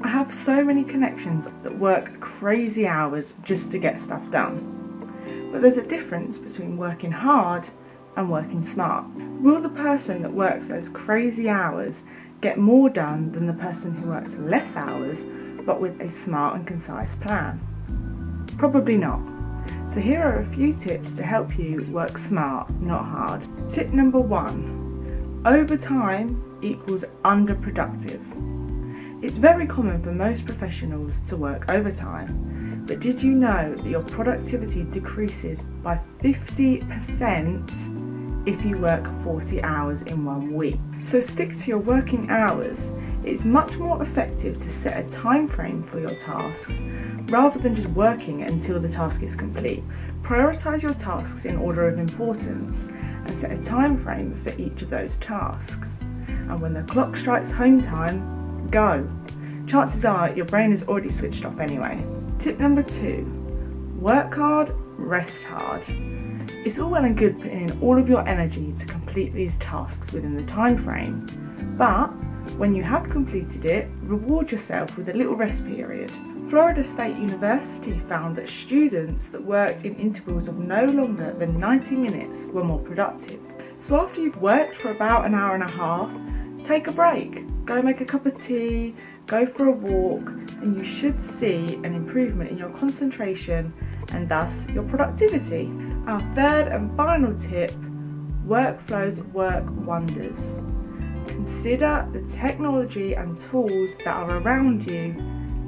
I have so many connections that work crazy hours just to get stuff done. But there's a difference between working hard and working smart. Will the person that works those crazy hours get more done than the person who works less hours but with a smart and concise plan? Probably not. So here are a few tips to help you work smart, not hard. Tip number 1, overtime equals underproductive. It's very common for most professionals to work overtime, but did you know that your productivity decreases by 50% if you work 40 hours in 1 week? So stick to your working hours. It's much more effective to set a time frame for your tasks rather than just working until the task is complete. Prioritise your tasks in order of importance and set a time frame for each of those tasks. And when the clock strikes home time, go. Chances are your brain is already switched off anyway. Tip number 2, work hard, rest hard. It's all well and good putting in all of your energy to complete these tasks within the time frame, but when you have completed it, reward yourself with a little rest period. Florida State University found that students that worked in intervals of no longer than 90 minutes were more productive. So after you've worked for about an hour and a half, take a break. Go make a cup of tea, go for a walk, and you should see an improvement in your concentration and thus your productivity. Our third and final tip, workflows work wonders. Consider the technology and tools that are around you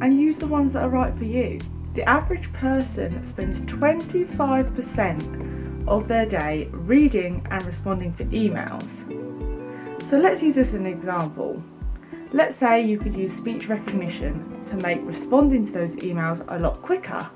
and use the ones that are right for you. The average person spends 25% of their day reading and responding to emails. So let's use this as an example. Let's say you could use speech recognition to make responding to those emails a lot quicker.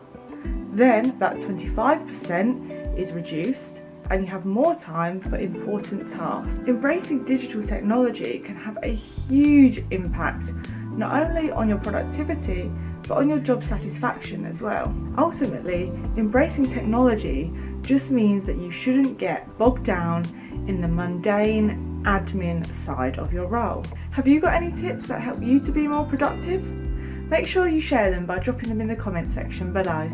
Then that 25% is reduced and you have more time for important tasks. Embracing digital technology can have a huge impact not only on your productivity but on your job satisfaction as well. Ultimately, embracing technology just means that you shouldn't get bogged down in the mundane admin side of your role. Have you got any tips that help you to be more productive? Make sure you share them by dropping them in the comment section below.